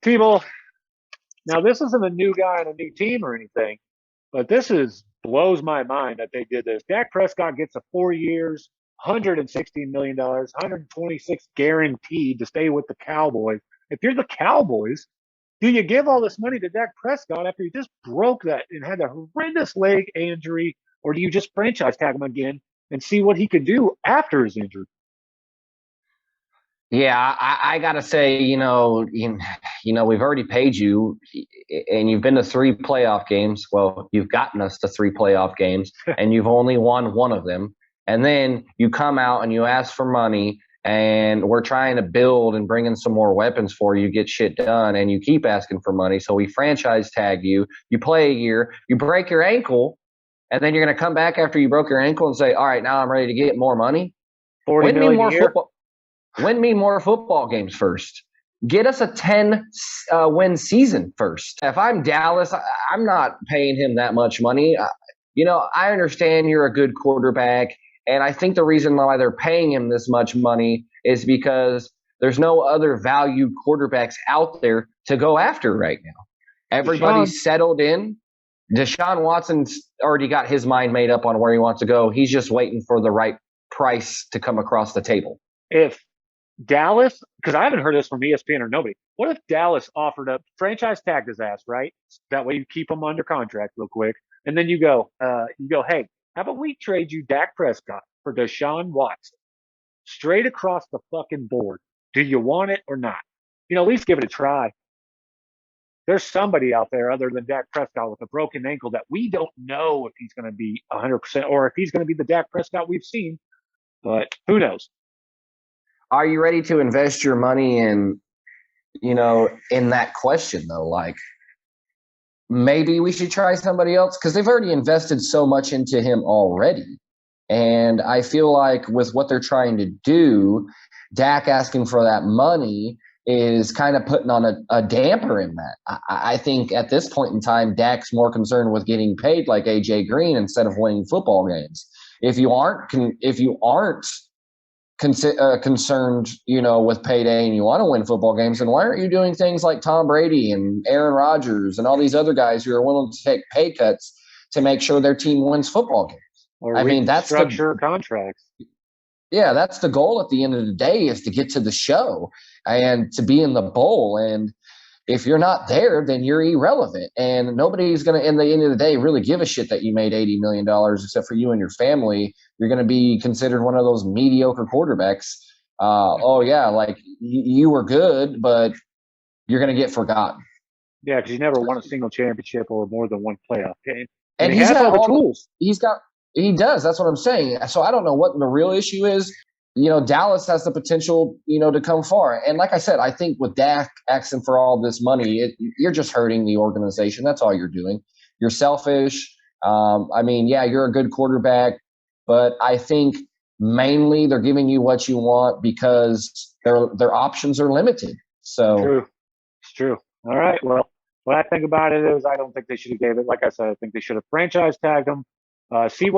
People, now this isn't a new guy on a new team or anything, but this is blows my mind that they did this. Dak Prescott gets a 4 years, $116 million, 126 guaranteed to stay with the Cowboys. If you're the Cowboys, do you give all this money to Dak Prescott after he just broke that and had a horrendous leg injury, or do you just franchise tag him again and see what he could do after his injury? Yeah, I gotta say, we've already paid you, and you've been to three playoff games. Well, you've gotten us to three playoff games, and you've only won one of them. And then you come out and you ask for money, and we're trying to build and bring in some more weapons for you, get shit done, and you keep asking for money. So we franchise tag you. You play a year, you break your ankle, and then you're gonna come back after you broke your ankle and say, "All right, now I'm ready to get more money." 40 Win me million more a year. football. Win me more football games first. Get us a 10 win season first. If I'm Dallas, I'm not paying him that much money. I understand you're a good quarterback, and I think the reason why they're paying him this much money is because there's no other valued quarterbacks out there to go after right now. Deshaun, Everybody's settled in. Deshaun Watson's already got his mind made up on where he wants to go. He's just waiting for the right price to come across the table. if Dallas, because I haven't heard this from ESPN or nobody. What if Dallas offered up franchise tag his ass, right? That way you keep him under contract real quick, and then you go, hey, how about we trade you Dak Prescott for Deshaun Watson, straight across the fucking board? Do you want it or not? At least give it a try. There's somebody out there other than Dak Prescott with a broken ankle that we don't know if he's going to be 100% or if he's going to be the Dak Prescott we've seen, but who knows? Are you ready to invest your money in that question though? Like maybe we should try somebody else because they've already invested so much into him already. And I feel like with what they're trying to do, Dak asking for that money is kind of putting on a damper in that. I think at this point in time, Dak's more concerned with getting paid like AJ Green instead of winning football games. If you aren't concerned, with payday and you want to win football games, then why aren't you doing things like Tom Brady and Aaron Rodgers and all these other guys who are willing to take pay cuts to make sure their team wins football games? Or I mean, restructure contracts. that's the goal at the end of the day is to get to the show and to be in the bowl. And if you're not there, then you're irrelevant. And nobody's going to, in the end of the day, really give a shit that you made $80 million except for you and your family. You're going to be considered one of those mediocre quarterbacks. Oh, yeah, like you were good, but you're going to get forgotten. Yeah, because you never won a single championship or more than one playoff game. And And he he's has got all the all the, tools. he does. That's what I'm saying. So I don't know what the real issue is. Dallas has the potential, to come far. And like I said, I think with Dak asking for all this money, you're just hurting the organization. That's all you're doing. You're selfish. Yeah, you're a good quarterback, but I think mainly they're giving you what you want because their options are limited. So True. It's true. All right. Well, what I think about it is I don't think they should have gave it. Like I said, I think they should have franchise tagged him. See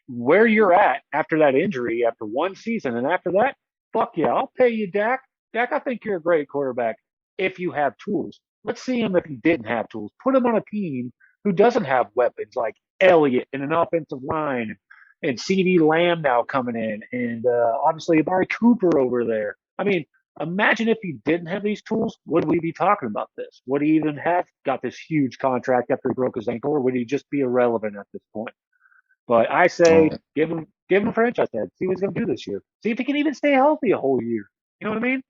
where you're at after that injury, after one season, and after that, fuck yeah, I'll pay you, Dak. Dak, I think you're a great quarterback if you have tools. Let's see him if he didn't have tools. Put him on a team who doesn't have weapons like Elliott in an offensive line and CD Lamb now coming in, and obviously Amari Cooper over there. I mean, imagine if he didn't have these tools, would we be talking about this? Would he even have got this huge contract after he broke his ankle, or would he just be irrelevant at this point? But I say uh, give him a franchise tag. See what he's going to do this year. See if he can even stay healthy a whole year. You know what I mean?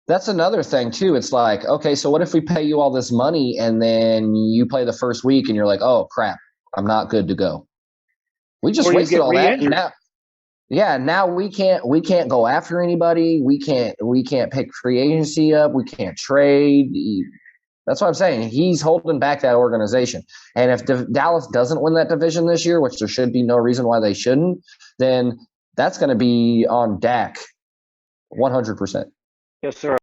that's another thing too. It's like, okay, so what if we pay you all this money and then you play the first week and you're like, oh crap, I'm not good to go. We just Or you wasted get all that. re-injured. Now we can't go after anybody. We can't pick free agency up. We can't trade. That's what I'm saying. He's holding back that organization. And if Dallas doesn't win that division this year, which there should be no reason why they shouldn't, then that's going to be on Dak 100%. Yes, sir.